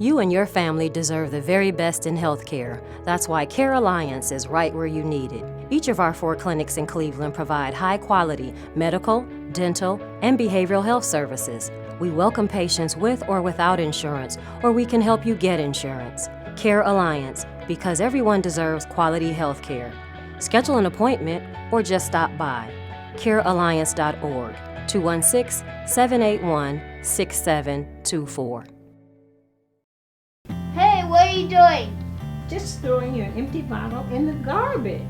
You and your family deserve the very best in healthcare. That's why Care Alliance is right where you need it. Each of our 4 clinics in Cleveland provide high-quality medical, dental, and behavioral health services. We welcome patients with or without insurance, or we can help you get insurance. Care Alliance, because everyone deserves quality healthcare. Schedule an appointment or just stop by. CareAlliance.org, 216-781-6724. Hey, what are you doing? Just throwing your empty bottle in the garbage.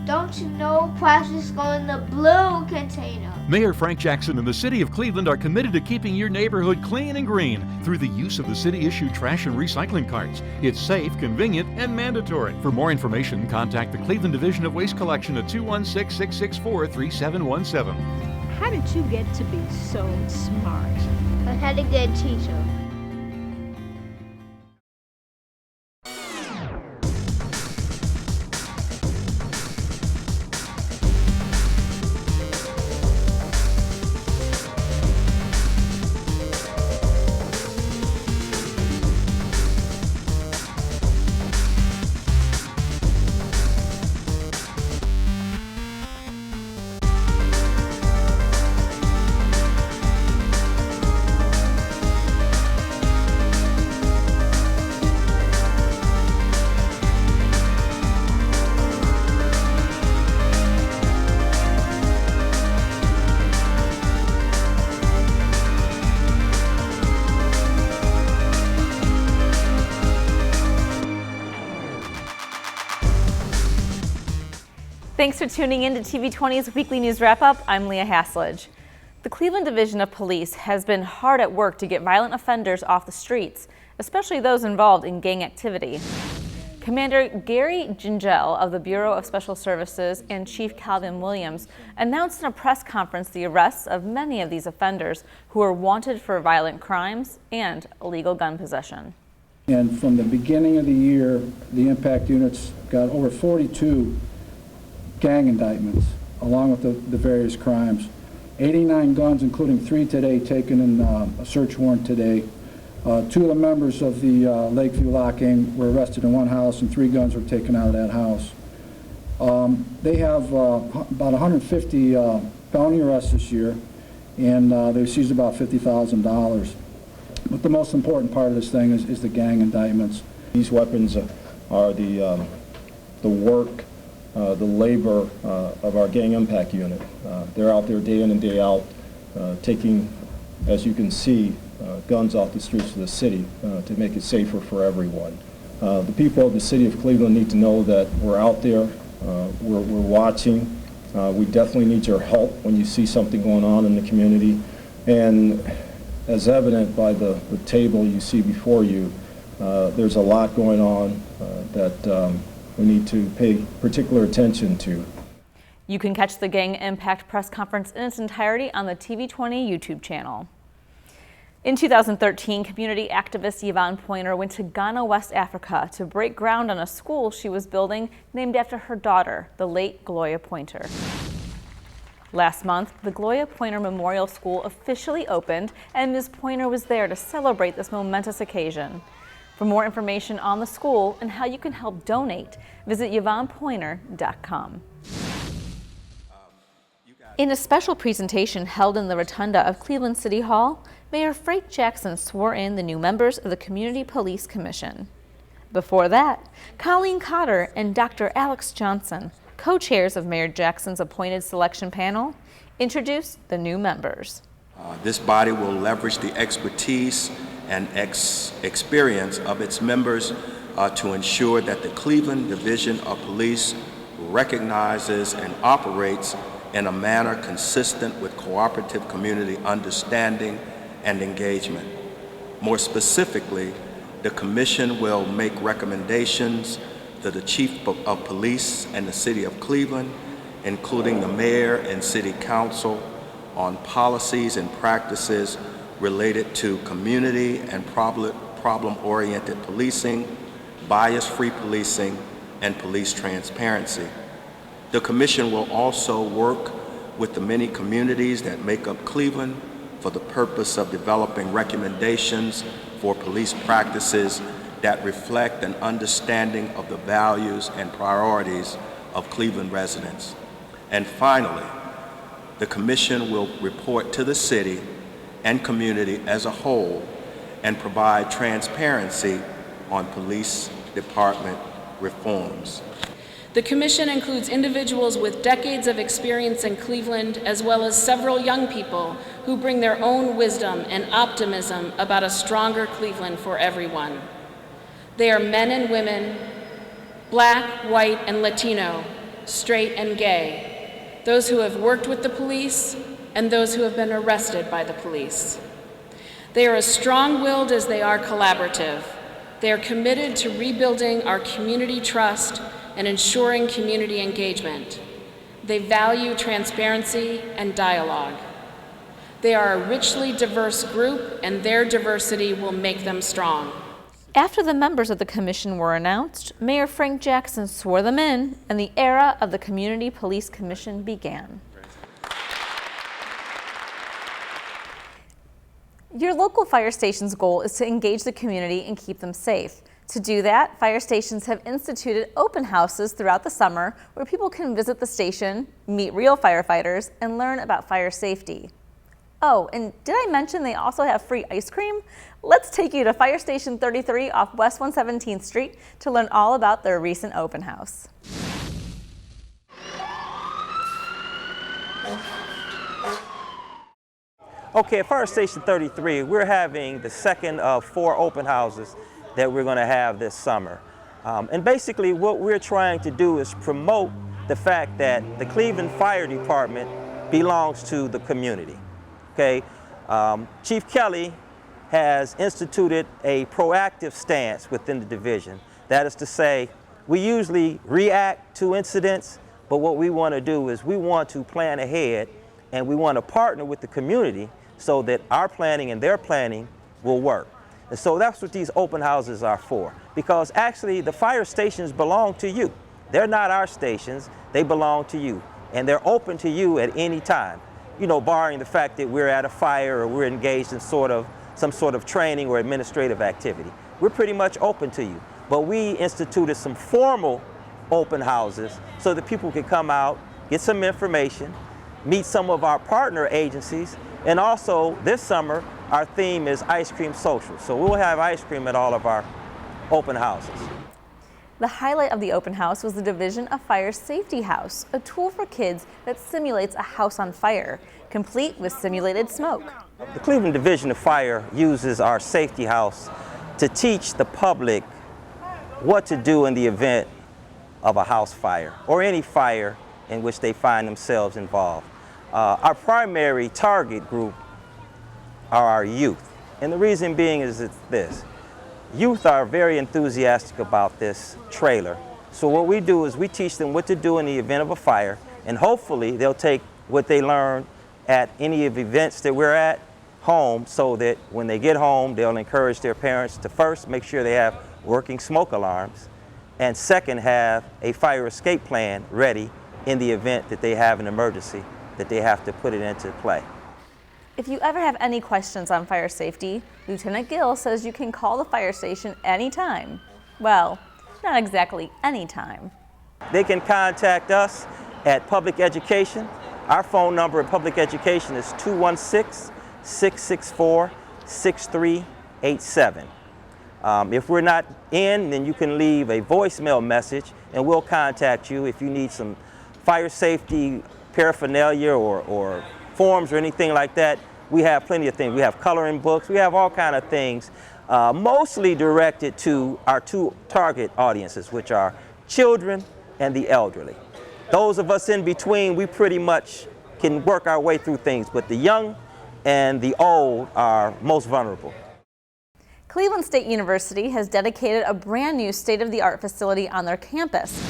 Don't you know plastics go in the blue container? Mayor Frank Jackson and the City of Cleveland are committed to keeping your neighborhood clean and green through the use of the city-issued trash and recycling carts. It's safe, convenient, and mandatory. For more information, contact the Cleveland Division of Waste Collection at 216-664-3717. How did you get to be so smart? I had a good teacher. Thanks for tuning in to TV20's Weekly News Wrap-Up. I'm Leah Haslage. The Cleveland Division of Police has been hard at work to get violent offenders off the streets, especially those involved in gang activity. Commander Gary Gingell of the Bureau of Special Services and Chief Calvin Williams announced in a press conference the arrests of many of these offenders who are wanted for violent crimes and illegal gun possession. And from the beginning of the year, the impact units got over 42 gang indictments, along with the various crimes. 89 guns, including 3 today, taken in a search warrant today. 2 of the members of the Lakeview Lock Gang were arrested in one house, and 3 guns were taken out of that house. They have about 150 felony arrests this year, and they seized about $50,000. But the most important part of this thing is the gang indictments. These weapons are the work, the labor of our gang impact unit. They're out there day in and day out taking, as you can see, guns off the streets of the city to make it safer for everyone. The people of the city of Cleveland need to know that we're out there, we're watching. We definitely need your help when you see something going on in the community. And as evident by the table you see before you, there's a lot going on that we need to pay particular attention to. You can catch the Gang Impact press conference in its entirety on the TV20 YouTube channel. In 2013, community activist Yvonne Pointer went to Ghana, West Africa to break ground on a school she was building named after her daughter, the late Gloria Pointer. Last month, the Gloria Pointer Memorial School officially opened, and Ms. Pointer was there to celebrate this momentous occasion. For more information on the school and how you can help donate, visit YvonnePointer.com. In a special presentation held in the rotunda of Cleveland City Hall, Mayor Frank Jackson swore in the new members of the Community Police Commission. Before that, Colleen Cotter and Dr. Alex Johnson, co-chairs of Mayor Jackson's appointed selection panel, introduced the new members. This body will leverage the expertise and experience of its members to ensure that the Cleveland Division of Police recognizes and operates in a manner consistent with cooperative community understanding and engagement. More specifically, the Commission will make recommendations to the Chief of Police and the City of Cleveland, including the Mayor and City Council, on policies and practices related to community and problem-oriented policing, bias-free policing, and police transparency. The Commission will also work with the many communities that make up Cleveland for the purpose of developing recommendations for police practices that reflect an understanding of the values and priorities of Cleveland residents. And finally, the Commission will report to the city and community as a whole and provide transparency on police department reforms. The Commission includes individuals with decades of experience in Cleveland, as well as several young people who bring their own wisdom and optimism about a stronger Cleveland for everyone. They are men and women, Black, white, and Latino, straight and gay, those who have worked with the police and those who have been arrested by the police. They are as strong-willed as they are collaborative. They are committed to rebuilding our community trust and ensuring community engagement. They value transparency and dialogue. They are a richly diverse group, and their diversity will make them strong. After the members of the commission were announced, Mayor Frank Jackson swore them in, and the era of the Community Police Commission began. Your local fire station's goal is to engage the community and keep them safe. To do that, fire stations have instituted open houses throughout the summer where people can visit the station, meet real firefighters, and learn about fire safety. Oh, and did I mention they also have free ice cream? Let's take you to Fire Station 33 off West 117th Street to learn all about their recent open house. Okay, at Fire Station 33, we're having the second of 4 open houses that we're going to have this summer. And basically what we're trying to do is promote the fact that the Cleveland Fire Department belongs to the community. Okay, Chief Kelly has instituted a proactive stance within the division. That is to say, we usually react to incidents, but what we want to do is we want to plan ahead and we want to partner with the community so that our planning and their planning will work. And so that's what these open houses are for, because actually the fire stations belong to you. They're not our stations, they belong to you, and they're open to you at any time. You know, barring the fact that we're at a fire or we're engaged in some sort of training or administrative activity. We're pretty much open to you. But we instituted some formal open houses so that people can come out, get some information, meet some of our partner agencies, and also this summer our theme is Ice Cream Social. So we'll have ice cream at all of our open houses. The highlight of the open house was the Division of Fire Safety House, a tool for kids that simulates a house on fire, complete with simulated smoke. The Cleveland Division of Fire uses our safety house to teach the public what to do in the event of a house fire or any fire in which they find themselves involved. Our primary target group are our youth, and the reason being is it's this. Youth are very enthusiastic about this trailer. So what we do is we teach them what to do in the event of a fire, and hopefully they'll take what they learn at any of the events that we're at home, so that when they get home, they'll encourage their parents to first make sure they have working smoke alarms, and second, have a fire escape plan ready in the event that they have an emergency, that they have to put it into play. If you ever have any questions on fire safety, Lieutenant Gill says you can call the fire station anytime. Well, not exactly anytime. They can contact us at Public Education. Our phone number at Public Education is 216-664-6387. If we're not in, then you can leave a voicemail message and we'll contact you if you need some fire safety paraphernalia or forms or anything like that. We have plenty of things. We have coloring books. We have all kind of things, mostly directed to our 2 target audiences, which are children and the elderly. Those of us in between, we pretty much can work our way through things, but the young and the old are most vulnerable. Cleveland State University has dedicated a brand new state-of-the-art facility on their campus.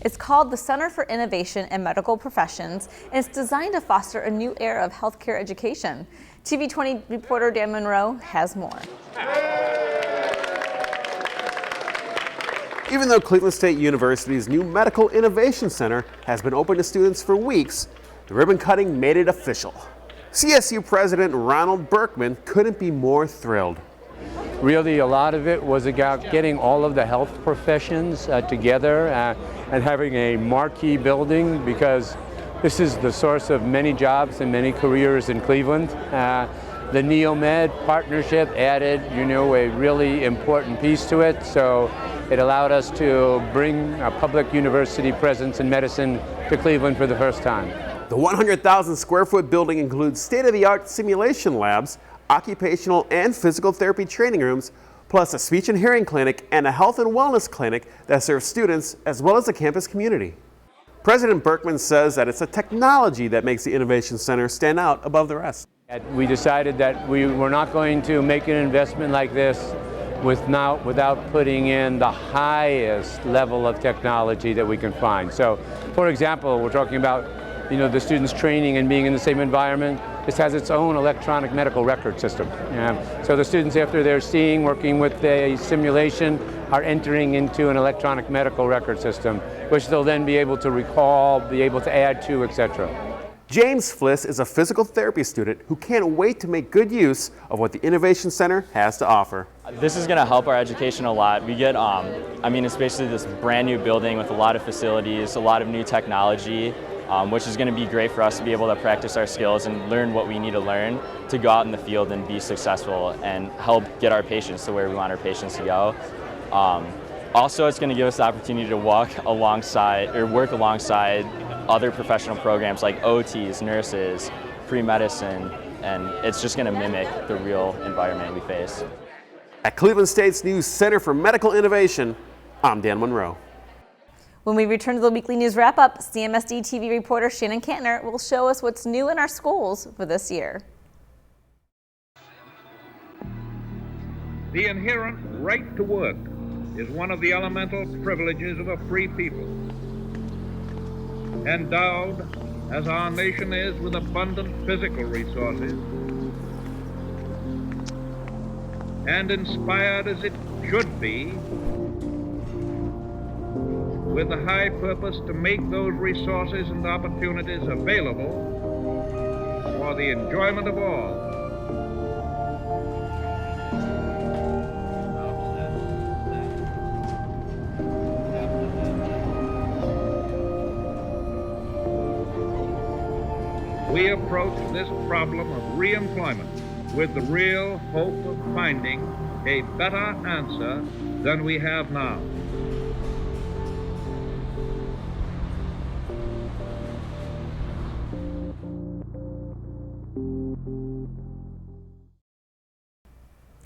It's called the Center for Innovation and Medical Professions, and it's designed to foster a new era of healthcare education. TV20 reporter Dan Monroe has more. Even though Cleveland State University's new Medical Innovation Center has been open to students for weeks, the ribbon cutting made it official. CSU President Ronald Berkman couldn't be more thrilled. Really, a lot of it was about getting all of the health professions together and having a marquee building, because this is the source of many jobs and many careers in Cleveland. The NeoMed partnership added, a really important piece to it, so it allowed us to bring a public university presence in medicine to Cleveland for the first time. The 100,000 square foot building includes state-of-the-art simulation labs, occupational and physical therapy training rooms, plus a speech and hearing clinic and a health and wellness clinic that serves students as well as the campus community. President Berkman says that it's a technology that makes the Innovation Center stand out above the rest. We decided that we were not going to make an investment like this without putting in the highest level of technology that we can find. So, for example, we're talking about the students training and being in the same environment. This has its own electronic medical record system. So the students, after they're working with a simulation, are entering into an electronic medical record system, which they'll then be able to recall, be able to add to, etc. James Fliss is a physical therapy student who can't wait to make good use of what the Innovation Center has to offer. This is going to help our education a lot. We get, it's basically this brand new building with a lot of facilities, a lot of new technology, which is going to be great for us to be able to practice our skills and learn what we need to learn to go out in the field and be successful and help get our patients to where we want our patients to go. Also, it's going to give us the opportunity to work alongside other professional programs like OTs, nurses, pre-medicine, and it's just going to mimic the real environment we face. At Cleveland State's new Center for Medical Innovation, I'm Dan Monroe. When we return to the weekly news wrap-up, CMSD TV reporter Shannon Kantner will show us what's new in our schools for this year. The inherent right to work is one of the elemental privileges of a free people. Endowed, as our nation is, with abundant physical resources, and inspired as it should be with the high purpose to make those resources and opportunities available for the enjoyment of all. We approach this problem of re-employment with the real hope of finding a better answer than we have now.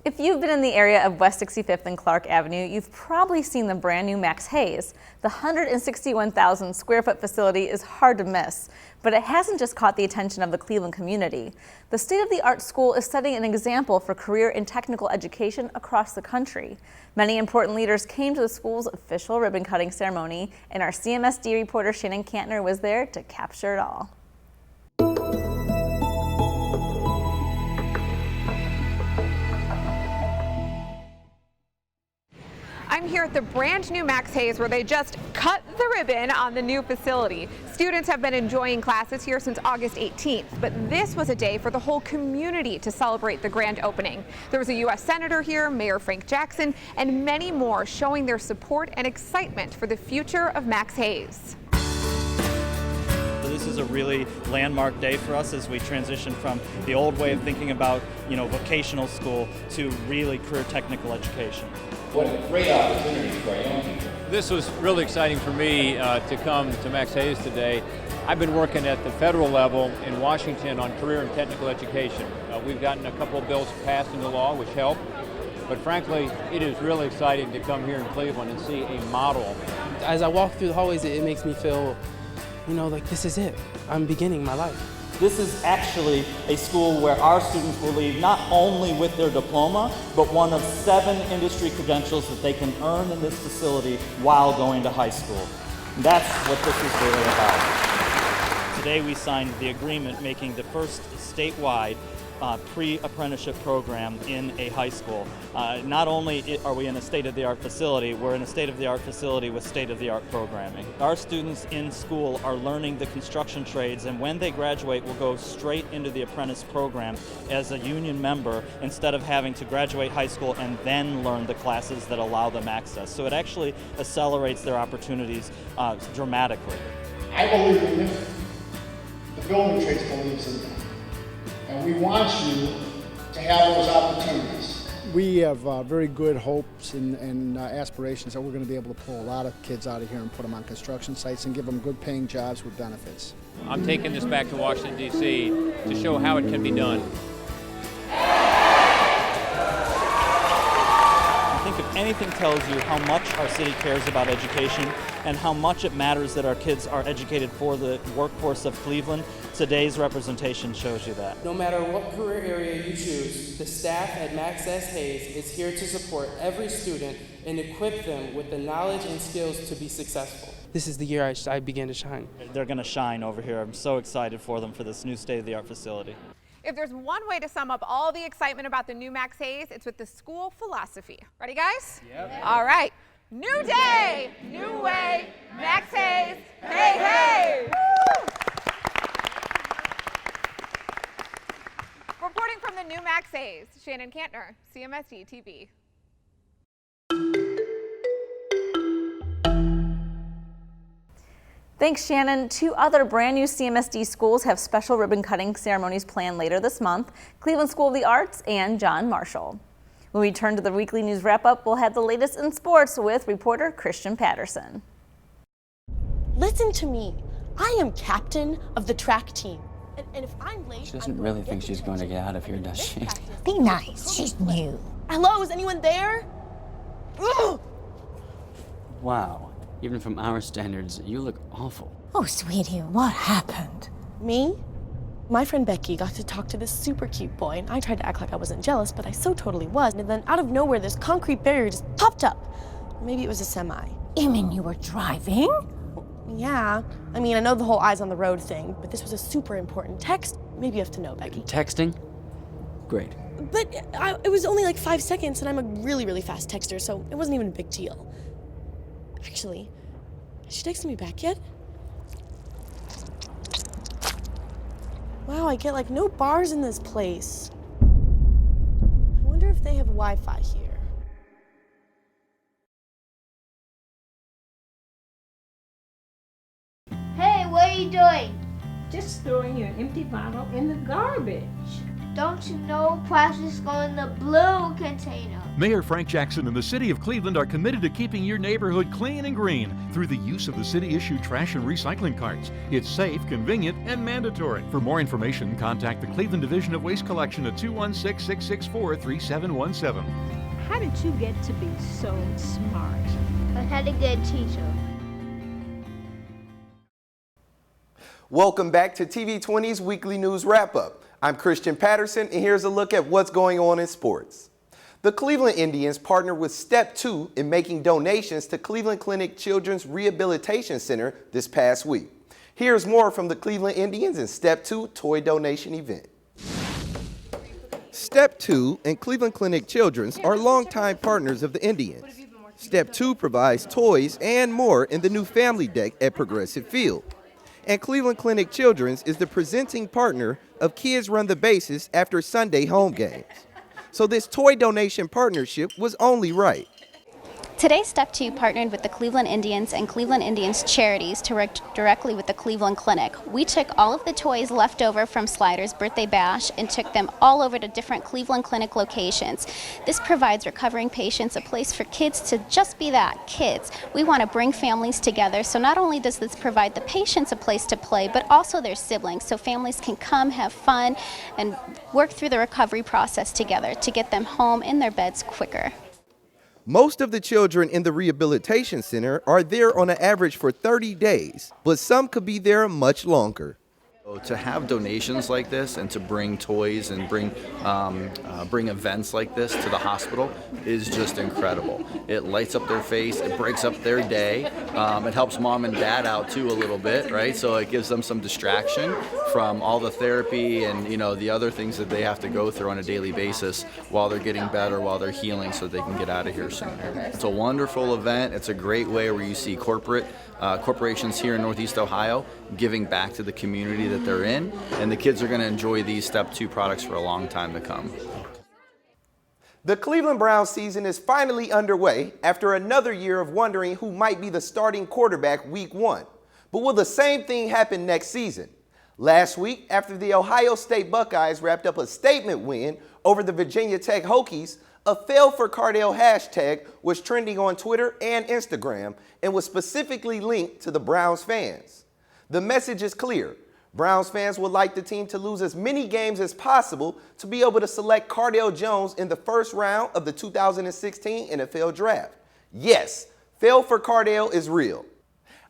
If you've been in the area of West 65th and Clark Avenue, you've probably seen the brand new Max Hayes. The 161,000 square foot facility is hard to miss, but it hasn't just caught the attention of the Cleveland community. The state-of-the-art school is setting an example for career and technical education across the country. Many important leaders came to the school's official ribbon cutting ceremony, and our CMSD reporter Shannon Kantner was there to capture it all. I'm here at the brand new Max Hayes where they just cut the ribbon on the new facility. Students have been enjoying classes here since August 18th, but this was a day for the whole community to celebrate the grand opening. There was a U.S. Senator here, Mayor Frank Jackson, and many more showing their support and excitement for the future of Max Hayes. This is a really landmark day for us as we transition from the old way of thinking about, vocational school to really career technical education. What a great opportunity for our young people. This was really exciting for me to come to Max Hayes today. I've been working at the federal level in Washington on career and technical education. We've gotten a couple of bills passed into law which help, but frankly, it is really exciting to come here in Cleveland and see a model. As I walk through the hallways, it makes me feel, like this is it. I'm beginning my life. This is actually a school where our students will leave not only with their diploma, but one of 7 industry credentials that they can earn in this facility while going to high school. And that's what this is really about. Today we signed the agreement making the first statewide pre-apprenticeship program in a high school. Not only are we in a state-of-the-art facility, we're in a state-of-the-art facility with state-of-the-art programming. Our students in school are learning the construction trades, and when they graduate will go straight into the apprentice program as a union member instead of having to graduate high school and then learn the classes that allow them access. So it actually accelerates their opportunities dramatically. I believe in it. The building trades believes in that. And we want you to have those opportunities. We have very good hopes and aspirations that we're going to be able to pull a lot of kids out of here and put them on construction sites and give them good paying jobs with benefits. I'm taking this back to Washington, D.C. to show how it can be done. I think if anything tells you how much our city cares about education and how much it matters that our kids are educated for the workforce of Cleveland, today's representation shows you that. No matter what career area you choose, the staff at Max S. Hayes is here to support every student and equip them with the knowledge and skills to be successful. This is the year I began to shine. They're going to shine over here. I'm so excited for them for this new state-of-the-art facility. If there's one way to sum up all the excitement about the new Max Hayes, it's with the school philosophy. Ready, guys? Yep. All right. New day, new way, Max Hayes, hey, hey! Woo! Reporting from the new Max Hayes, Shannon Kantner, CMSD TV. Thanks, Shannon. 2 other brand new CMSD schools have special ribbon cutting ceremonies planned later this month: Cleveland School of the Arts and John Marshall. When we turn to the weekly news wrap-up, we'll have the latest in sports with reporter Christian Patterson. Listen to me. I am captain of the track team. And if I'm late, She doesn't really think she's going to get out of here, does she? be nice. She's new. Hello, is anyone there? Ugh! Wow. Even from our standards, you look awful. Oh, sweetie, what happened? Me? My friend Becky got to talk to this super cute boy, and I tried to act like I wasn't jealous, but I so totally was. And then out of nowhere, this concrete barrier just popped up. Maybe it was a semi. You mean you were driving? Yeah. I mean, I know the whole eyes on the road thing, but this was a super important text. Maybe you have to know, Becky. Texting? Great. But it was only like 5 seconds, and I'm a really, really fast texter, so it wasn't even a big deal. Actually, has she texted me back yet? Wow, I get like no bars in this place. I wonder if they have Wi-Fi here. Hey, what are you doing? Just throwing your empty bottle in the garbage. Don't you know plastics go in the blue container? Mayor Frank Jackson and the City of Cleveland are committed to keeping your neighborhood clean and green through the use of the city-issued trash and recycling carts. It's safe, convenient, and mandatory. For more information, contact the Cleveland Division of Waste Collection at 216-664-3717. How did you get to be so smart? I had a good teacher. Welcome back to TV20's Weekly News Wrap-Up. I'm Christian Patterson, and here's a look at what's going on in sports. The Cleveland Indians partnered with Step 2 in making donations to Cleveland Clinic Children's Rehabilitation Center this past week. Here's more from the Cleveland Indians and Step 2 toy donation event. Step 2 and Cleveland Clinic Children's are longtime partners of the Indians. Step 2 provides toys and more in the new family deck at Progressive Field. And Cleveland Clinic Children's is the presenting partner of Kids Run the Bases after Sunday home games. So this toy donation partnership was only right. Today, Step 2 partnered with the Cleveland Indians and Cleveland Indians Charities to work directly with the Cleveland Clinic. We took all of the toys left over from Slider's birthday bash and took them all over to different Cleveland Clinic locations. This provides recovering patients a place for kids to just be that, kids. We want to bring families together, so not only does this provide the patients a place to play, but also their siblings, so families can come, have fun, and work through the recovery process together to get them home in their beds quicker. Most of the children in the rehabilitation center are there on an average for 30 days, but some could be there much longer. To have donations like this and to bring toys and bring events like this to the hospital is just incredible. It lights up their face, it breaks up their day, it helps mom and dad out too a little bit, right? So it gives them some distraction from all the therapy and the other things that they have to go through on a daily basis while they're getting better, while they're healing, so they can get out of here sooner. It's a wonderful event. It's a great way where you see corporations here in Northeast Ohio giving back to the community that they're in, and the kids are going to enjoy these Step 2 products for a long time to come. The Cleveland Browns season is finally underway after another year of wondering who might be the starting quarterback week 1. But will the same thing happen next season? Last week, after the Ohio State Buckeyes wrapped up a statement win over the Virginia Tech Hokies, a "fail for Cardale" hashtag was trending on Twitter and Instagram and was specifically linked to the Browns fans. The message is clear. Browns fans would like the team to lose as many games as possible to be able to select Cardale Jones in the first round of the 2016 NFL Draft. Yes, fail for Cardale is real.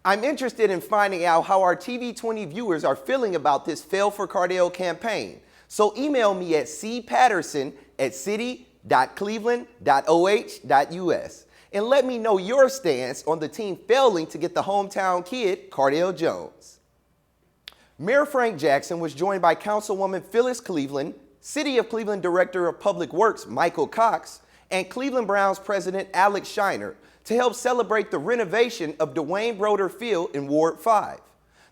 I'm interested in finding out how our TV20 viewers are feeling about this Fail for Cardale campaign. So email me at cpatterson@city.cleveland.oh.us and let me know your stance on the team failing to get the hometown kid, Cardale Jones. Mayor Frank Jackson was joined by Councilwoman Phyllis Cleveland, City of Cleveland Director of Public Works Michael Cox, and Cleveland Browns President Alex Shiner to help celebrate the renovation of Dwayne Broder Field in Ward 5.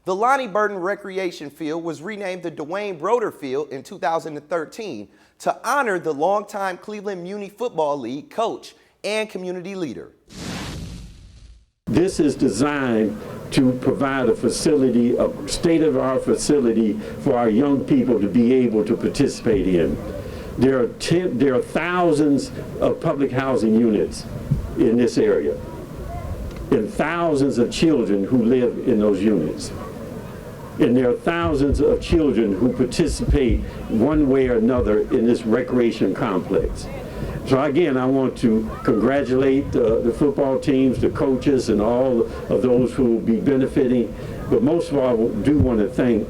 The Lonnie Burton Recreation Field was renamed the Dwayne Broder Field in 2013 to honor the longtime Cleveland Muni Football League coach and community leader. This is designed to provide a facility, a state-of-the-art facility for our young people to be able to participate in. There are thousands of public housing units in this area, and thousands of children who live in those units. And there are thousands of children who participate one way or another in this recreation complex. So again, I want to congratulate the football teams, the coaches, and all of those who will be benefiting. But most of all, I do want to thank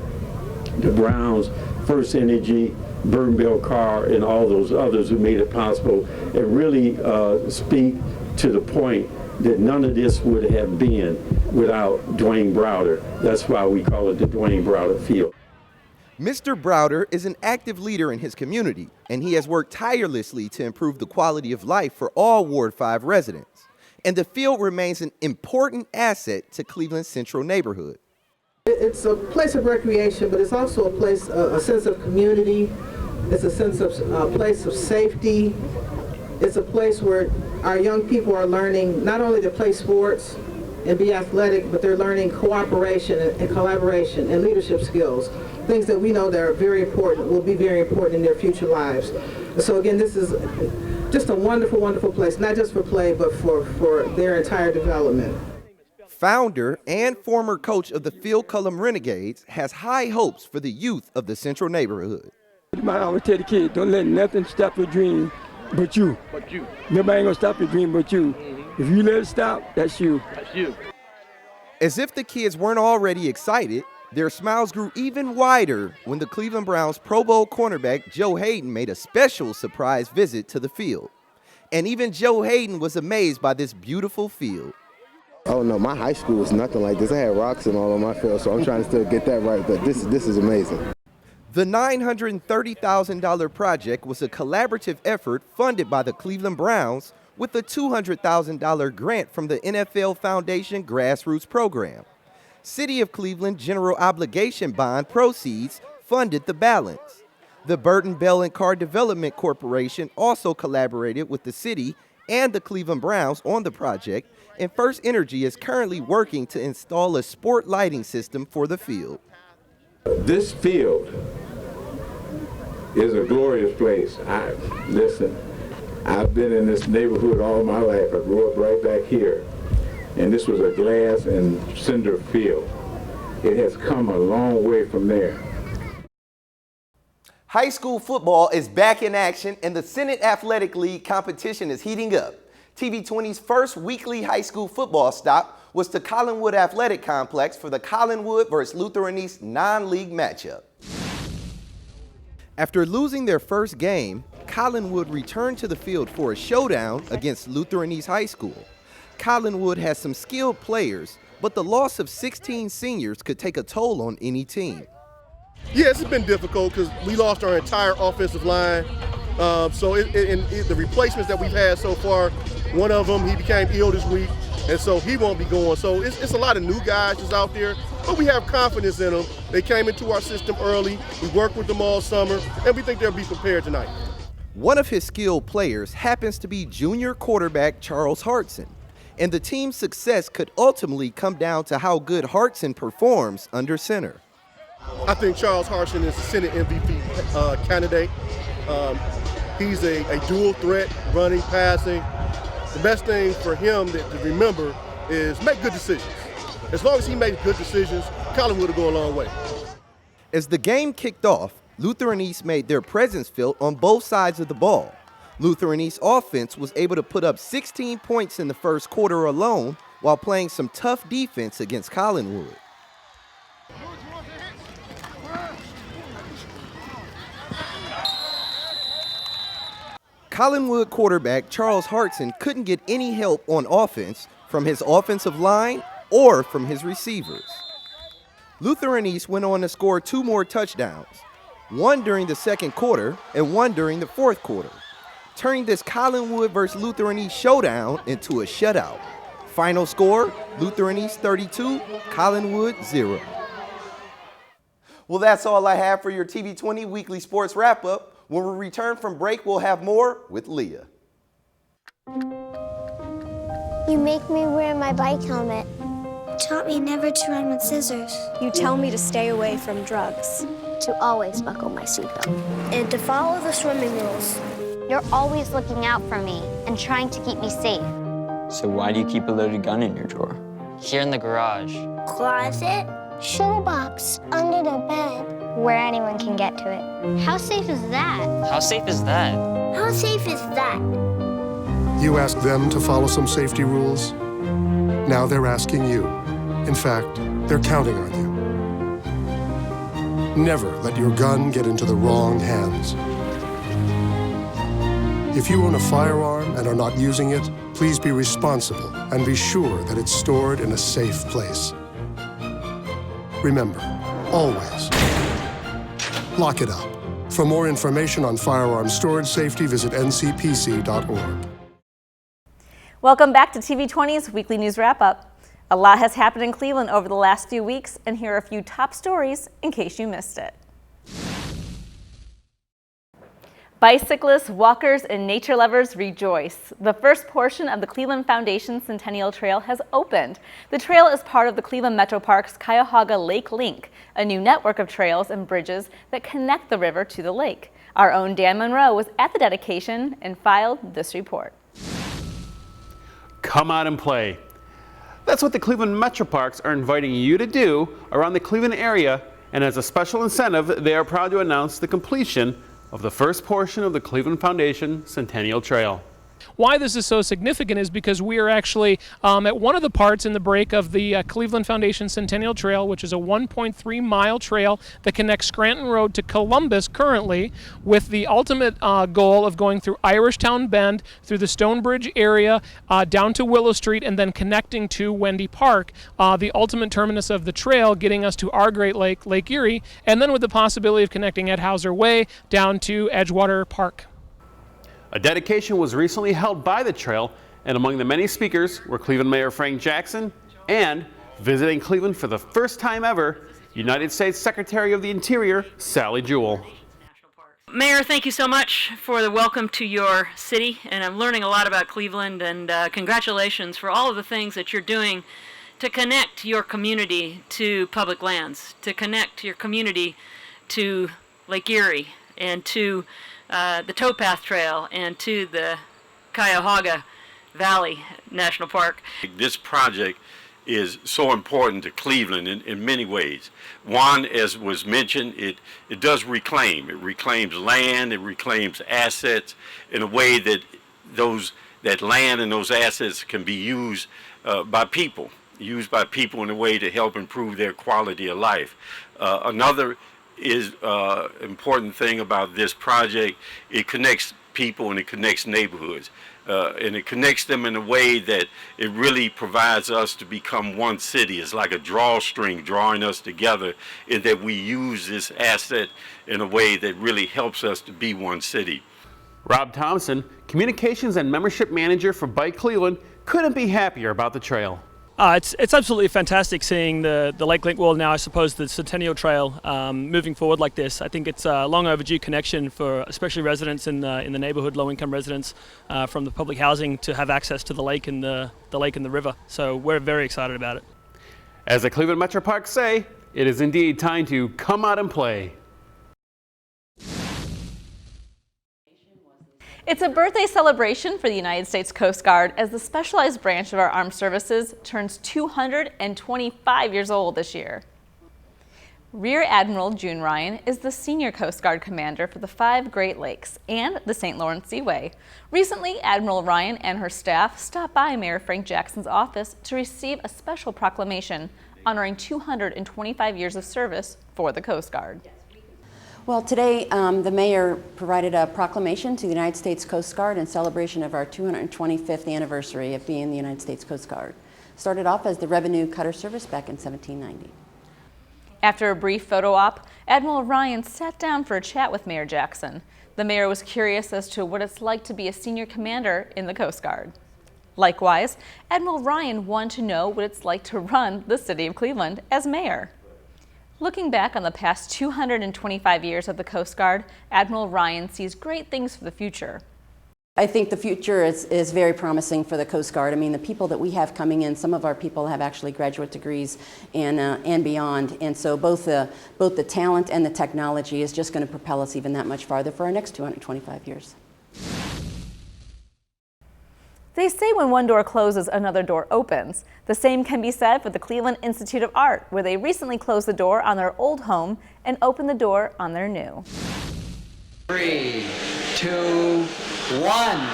the Browns, First Energy, Burton Bell Carr, and all those others who made it possible, and really speak to the point that none of this would have been without Dwayne Broder. That's why we call it the Dwayne Broder Field. Mr. Broder is an active leader in his community, and he has worked tirelessly to improve the quality of life for all Ward 5 residents. And the field remains an important asset to Cleveland's central neighborhood. It's a place of recreation, but it's also a place, a sense of community. It's a sense of place of safety. It's a place where our young people are learning not only to play sports and be athletic, but they're learning cooperation and collaboration and leadership skills, things that we know that are very important, will be very important in their future lives. So again, this is just a wonderful, wonderful place, not just for play, but for their entire development. Founder and former coach of the Field Cullum Renegades has high hopes for the youth of the central neighborhood. I always tell the kids, don't let nothing stop your dream but you. But you. Nobody ain't gonna stop your dream but you. If you let it stop, that's you. That's you. As if the kids weren't already excited, their smiles grew even wider when the Cleveland Browns Pro Bowl cornerback Joe Hayden made a special surprise visit to the field. And even Joe Hayden was amazed by this beautiful field. Oh no, my high school was nothing like this. I had rocks and all on my field, so I'm trying to still get that right, but this is amazing. The $930,000 project was a collaborative effort funded by the Cleveland Browns with a $200,000 grant from the NFL Foundation Grassroots Program. City of Cleveland General Obligation Bond proceeds funded the balance. The Burton Bell & Carr Development Corporation also collaborated with the city and the Cleveland Browns on the project, and First Energy is currently working to install a sport lighting system for the field. This field is a glorious place. Listen, I've been in this neighborhood all my life. I grew up right back here, and this was a glass and cinder field. It has come a long way from there. High school football is back in action, and the Senate Athletic League competition is heating up. TV20's first weekly high school football stop was to Collinwood Athletic Complex for the Collinwood versus Lutheran East non-league matchup. After losing their first game, Collinwood returned to the field for a showdown against Lutheran East High School. Collinwood has some skilled players, but the loss of 16 seniors could take a toll on any team. Yeah, it's been difficult because we lost our entire offensive line. The replacements that we've had so far, one of them, he became ill this week, and so he won't be going. So it's a lot of new guys just out there, but we have confidence in them. They came into our system early. We worked with them all summer, and we think they'll be prepared tonight. One of his skilled players happens to be junior quarterback Charles Hartson, and the team's success could ultimately come down to how good Hartson performs under center. I think Charles Hartson is a Senate MVP candidate. He's a dual threat, running, passing. The best thing for him to remember is make good decisions. As long as he makes good decisions, Collinwood will go a long way. As the game kicked off, Lutheran East made their presence felt on both sides of the ball. Lutheran East offense was able to put up 16 points in the first quarter alone while playing some tough defense against Collinwood. Collinwood quarterback Charles Hartson couldn't get any help on offense from his offensive line or from his receivers. Lutheran East went on to score 2 more touchdowns, one during the second quarter and one during the fourth quarter, turning this Collinwood versus Lutheran East showdown into a shutout. Final score, Lutheran East 32, Collinwood 0. Well, that's all I have for your TV20 Weekly Sports Wrap-Up. When we return from break, we'll have more with Leah. You make me wear my bike helmet. Taught me never to run with scissors. You tell me to stay away from drugs. To always buckle my seatbelt. And to follow the swimming rules. You're always looking out for me and trying to keep me safe. So why do you keep a loaded gun in your drawer? Here in the garage. Closet. Shoebox. Under the bed. Where anyone can get to it. How safe is that? How safe is that? How safe is that? You asked them to follow some safety rules. Now they're asking you. In fact, they're counting on you. Never let your gun get into the wrong hands. If you own a firearm and are not using it, please be responsible and be sure that it's stored in a safe place. Remember, always lock it up. For more information on firearm storage safety, visit ncpc.org. Welcome back to TV20's Weekly News Wrap-Up. A lot has happened in Cleveland over the last few weeks, and here are a few top stories in case you missed it. Bicyclists, walkers, and nature lovers rejoice. The first portion of the Cleveland Foundation Centennial Trail has opened. The trail is part of the Cleveland Metro Park's Cuyahoga Lake Link, a new network of trails and bridges that connect the river to the lake. Our own Dan Monroe was at the dedication and filed this report. Come out and play. That's what the Cleveland Metro Parks are inviting you to do around the Cleveland area, and as a special incentive, they are proud to announce the completion of the first portion of the Cleveland Foundation Centennial Trail. Why this is so significant is because we are actually at one of the parts in the break of the Cleveland Foundation Centennial Trail, which is a 1.3 mile trail that connects Scranton Road to Columbus currently, with the ultimate goal of going through Irishtown Bend, through the Stonebridge area, down to Willow Street, and then connecting to Wendy Park, the ultimate terminus of the trail, getting us to our great lake, Lake Erie, and then with the possibility of connecting Ed Hauser Way down to Edgewater Park. A dedication was recently held by the trail, and among the many speakers were Cleveland Mayor Frank Jackson and, visiting Cleveland for the first time ever, United States Secretary of the Interior, Sally Jewell. Mayor, thank you so much for the welcome to your city, and I'm learning a lot about Cleveland, and congratulations for all of the things that you're doing to connect your community to public lands, to connect your community to Lake Erie, and to the Towpath Trail, and to the Cuyahoga Valley National Park. This project is so important to Cleveland in many ways. One, as was mentioned, it does reclaim. It reclaims land, it reclaims assets in a way that that land and those assets can be used by people. used by people in a way to help improve their quality of life. Another is important thing about this project, it connects people and it connects neighborhoods. And it connects them in a way that it really provides us to become one city. It's like a drawstring drawing us together, in that we use this asset in a way that really helps us to be one city. Rob Thompson, Communications and Membership Manager for Bike Cleveland, couldn't be happier about the trail. It's absolutely fantastic seeing the Lake Link, well now I suppose the Centennial Trail moving forward like this. I think it's a long overdue connection for especially residents in the neighborhood, low-income residents from the public housing, to have access to the lake and the lake and the river. So we're very excited about it. As the Cleveland Metro Parks say, it is indeed time to come out and play. It's a birthday celebration for the United States Coast Guard as the specialized branch of our armed services turns 225 years old this year. Rear Admiral June Ryan is the senior Coast Guard commander for the 5 Great Lakes and the St. Lawrence Seaway. Recently, Admiral Ryan and her staff stopped by Mayor Frank Jackson's office to receive a special proclamation honoring 225 years of service for the Coast Guard. Well, today the mayor provided a proclamation to the United States Coast Guard in celebration of our 225th anniversary of being the United States Coast Guard. Started off as the Revenue Cutter Service back in 1790. After a brief photo op, Admiral Ryan sat down for a chat with Mayor Jackson. The mayor was curious as to what it's like to be a senior commander in the Coast Guard. Likewise, Admiral Ryan wanted to know what it's like to run the city of Cleveland as mayor. Looking back on the past 225 years of the Coast Guard, Admiral Ryan sees great things for the future. I think the future is very promising for the Coast Guard. I mean, the people that we have coming in, some of our people have actually graduate degrees and beyond. And so both the talent and the technology is just going to propel us even that much farther for our next 225 years. They say when one door closes, another door opens. The same can be said for the Cleveland Institute of Art, where they recently closed the door on their old home and opened the door on their new. 3, 2, 1.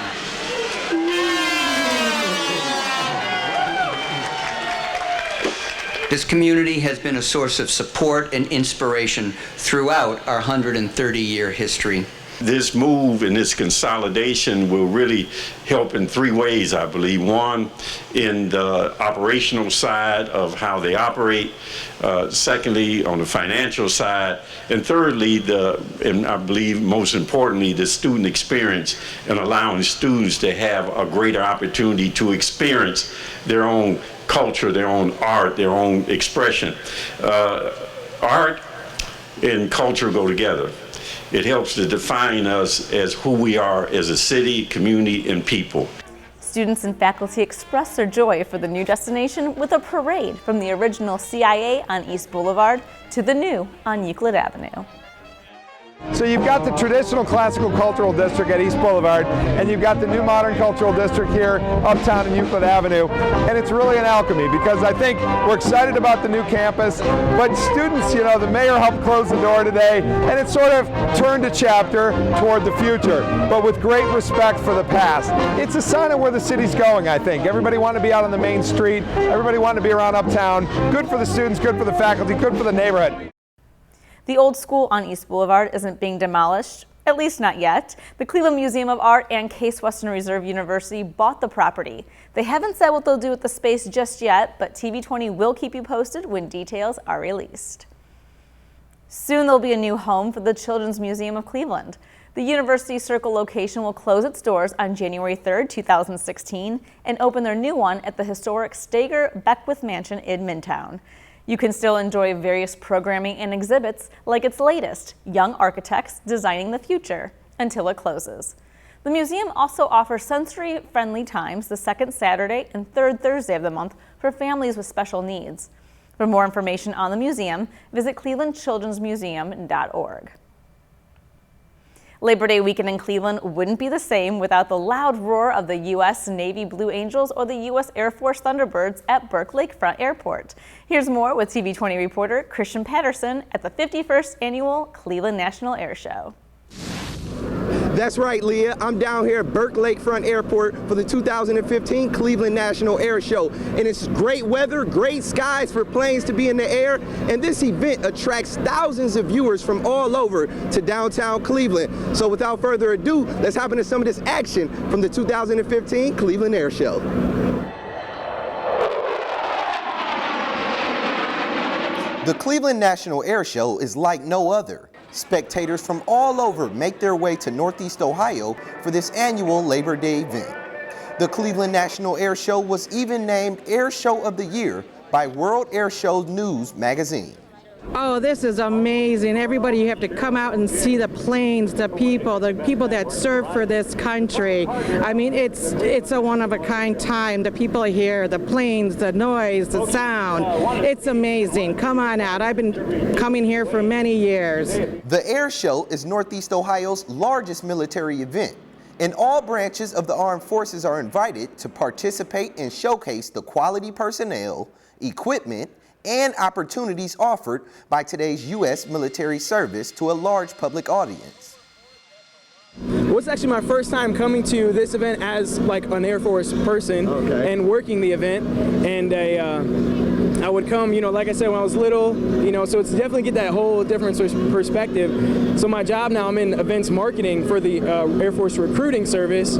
This community has been a source of support and inspiration throughout our 130-year history. This move and this consolidation will really help in 3 ways, I believe. One, in the operational side of how they operate. Secondly, on the financial side. And thirdly, and I believe most importantly, the student experience and allowing students to have a greater opportunity to experience their own culture, their own art, their own expression. Art and culture go together. It helps to define us as who we are as a city, community, and people. Students and faculty expressed their joy for the new destination with a parade from the original CIA on East Boulevard to the new on Euclid Avenue. So you've got the traditional classical cultural district at East Boulevard, and you've got the new modern cultural district here uptown in Euclid Avenue, and it's really an alchemy because I think we're excited about the new campus, but students, you know, the mayor helped close the door today, and it sort of turned a chapter toward the future, but with great respect for the past. It's a sign of where the city's going, I think. Everybody wanted to be out on the main street, everybody wanted to be around uptown. Good for the students, good for the faculty, good for the neighborhood. The old school on East Boulevard isn't being demolished, at least not yet. The Cleveland Museum of Art and Case Western Reserve University bought the property. They haven't said what they'll do with the space just yet, but TV20 will keep you posted when details are released. Soon there'll be a new home for the Children's Museum of Cleveland. The University Circle location will close its doors on January 3rd, 2016, and open their new one at the historic Stager Beckwith Mansion in Midtown. You can still enjoy various programming and exhibits like its latest, Young Architects Designing the Future, until it closes. The museum also offers sensory-friendly times the second Saturday and third Thursday of the month for families with special needs. For more information on the museum, visit clevelandchildrensmuseum.org. Labor Day weekend in Cleveland wouldn't be the same without the loud roar of the U.S. Navy Blue Angels or the U.S. Air Force Thunderbirds at Burke Lakefront Airport. Here's more with TV20 reporter Christian Patterson at the 51st Annual Cleveland National Air Show. The That's right, Leah. I'm down here at Burke Lakefront Airport for the 2015 Cleveland National Air Show. And it's great weather, great skies for planes to be in the air. And this event attracts thousands of viewers from all over to downtown Cleveland. So without further ado, let's hop into some of this action from the 2015 Cleveland Air Show. The Cleveland National Air Show is like no other. Spectators from all over make their way to Northeast Ohio for this annual Labor Day event. The Cleveland National Air Show was even named Air Show of the Year by World Air Show News magazine. Oh, this is amazing. Everybody, you have to come out and see the planes, the people that serve for this country. I mean, it's a one-of-a-kind time. The people here, the planes, the noise, the sound. It's amazing. Come on out. I've been coming here for many years. The Air Show is Northeast Ohio's largest military event, and all branches of the armed forces are invited to participate and showcase the quality personnel, equipment, and opportunities offered by today's U.S. military service to a large public audience. Well, it's actually my first time coming to this event as like an Air Force person and working the event. And I would come, like I said, when I was little, so it's definitely get that whole different perspective. So my job now, I'm in events marketing for the Air Force recruiting service.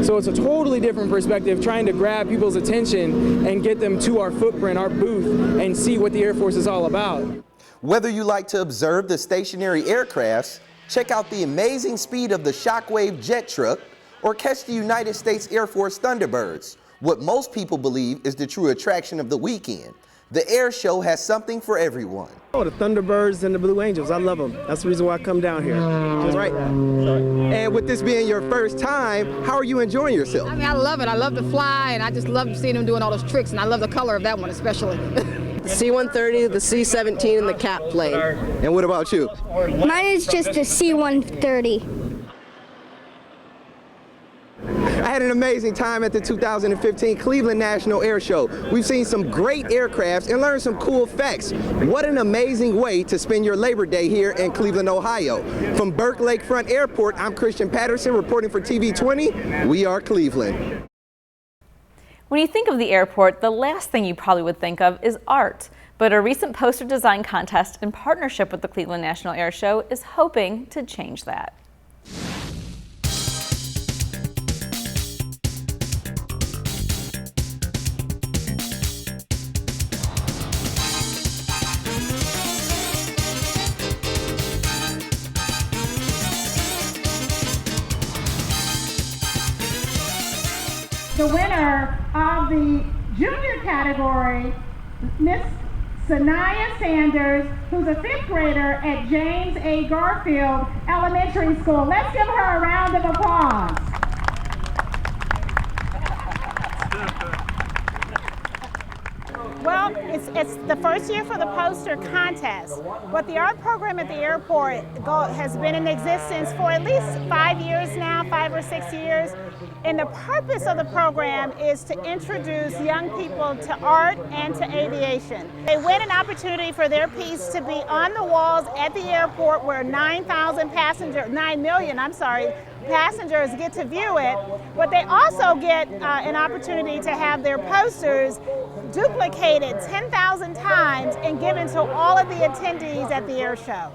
So it's a totally different perspective, trying to grab people's attention and get them to our footprint, our booth, and see what the Air Force is all about. Whether you like to observe the stationary aircrafts, check out the amazing speed of the Shockwave jet truck, or catch the United States Air Force Thunderbirds, what most people believe is the true attraction of the weekend. The Air Show has something for everyone. Oh, the Thunderbirds and the Blue Angels, I love them. That's the reason why I come down here. That's right. And with this being your first time, how are you enjoying yourself? I mean, I love it. I love to fly, and I just love seeing them doing all those tricks, and I love the color of that one especially. The C-130, the C-17, and the Cap plane. And what about you? Mine is just a C-130. I had an amazing time at the 2015 Cleveland National Air Show. We've seen some great aircrafts and learned some cool facts. What an amazing way to spend your Labor Day here in Cleveland, Ohio. From Burke Lakefront Airport, I'm Christian Patterson reporting for TV20. We are Cleveland. When you think of the airport, the last thing you probably would think of is art. But a recent poster design contest in partnership with the Cleveland National Air Show is hoping to change that. The winner of the junior category, Miss Sanaya Sanders, who's a 5th grader at James A. Garfield Elementary School. Let's give her a round of applause. Well, it's the first year for the poster contest, but the art program at the airport has been in existence for at least 5 years now, 5 or 6 years. And the purpose of the program is to introduce young people to art and to aviation. They win an opportunity for their piece to be on the walls at the airport where 9 million passengers get to view it, but they also get an opportunity to have their posters duplicated 10,000 times and given to all of the attendees at the air show.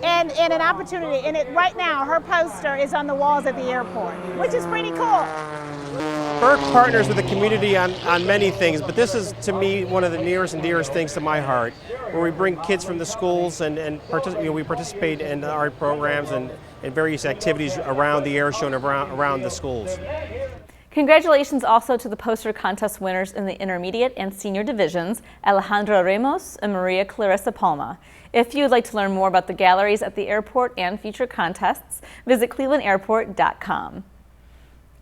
And an opportunity, right now her poster is on the walls at the airport, which is pretty cool. Burke partners with the community on many things, but this is, to me, one of the nearest and dearest things to my heart, where we bring kids from the schools and we participate in art programs and various activities around the air show and around the schools. Congratulations also to the poster contest winners in the intermediate and senior divisions, Alejandra Ramos and Maria Clarissa Palma. If you'd like to learn more about the galleries at the airport and future contests, visit clevelandairport.com.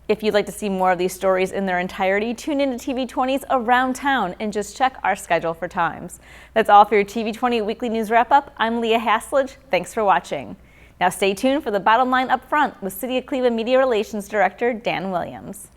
If you'd like to see more of these stories in their entirety, tune in to TV20's Around Town and just check our schedule for times. That's all for your TV20 Weekly News Wrap-Up. I'm Leah Haslage. Thanks for watching. Now stay tuned for the bottom line up front with City of Cleveland Media Relations Director Dan Williams.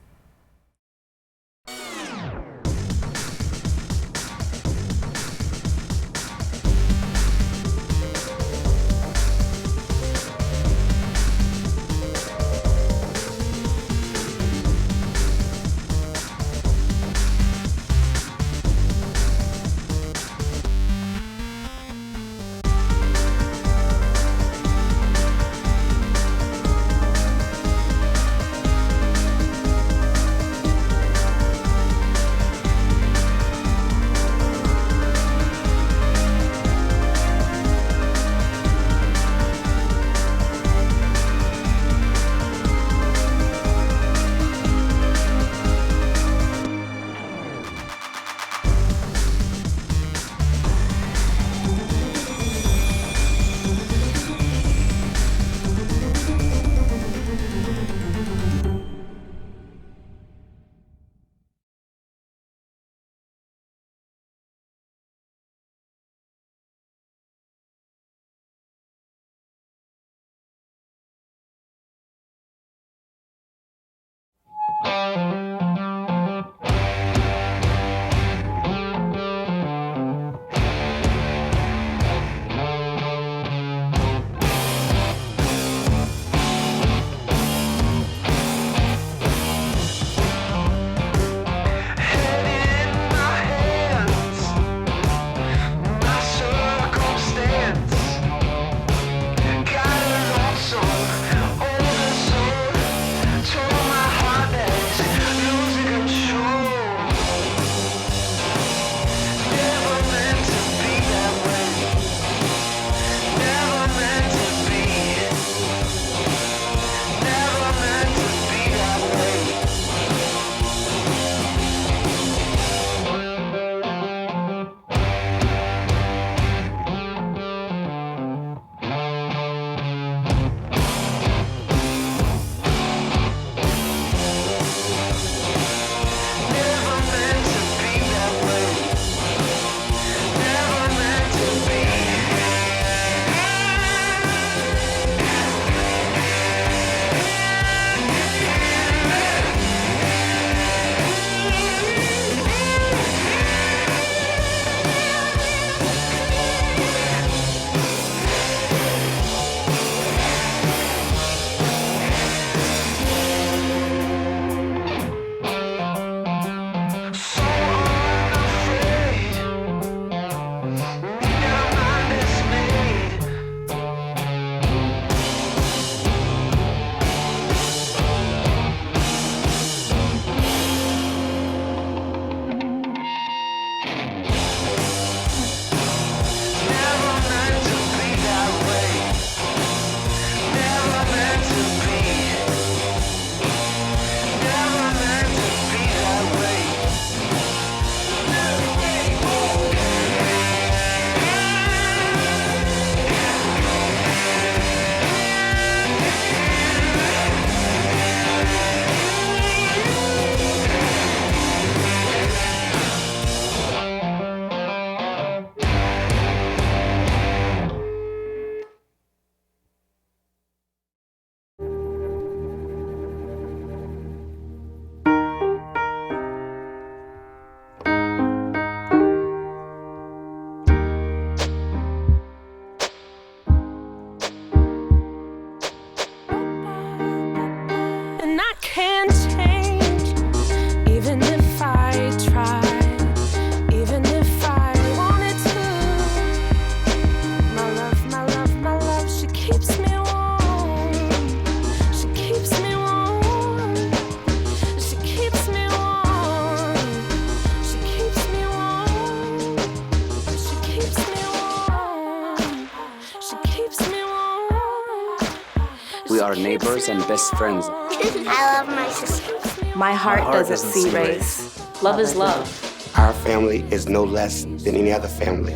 our neighbors and best friends. I love my sister. My heart doesn't see race. Love is love. Our family is no less than any other family.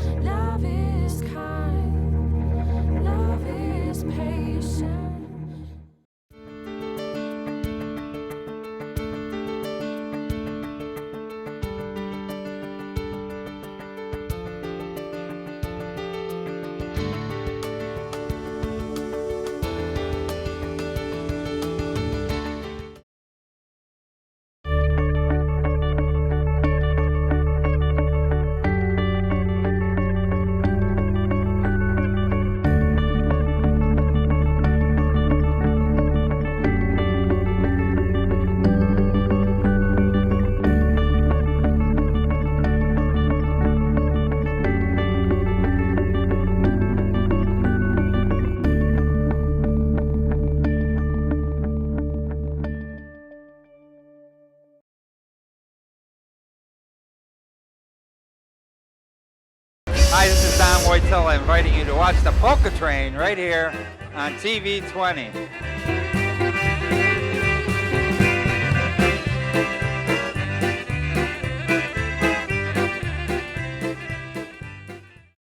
Hi, this is Don Voitella inviting you to watch the Polka Train right here on TV20.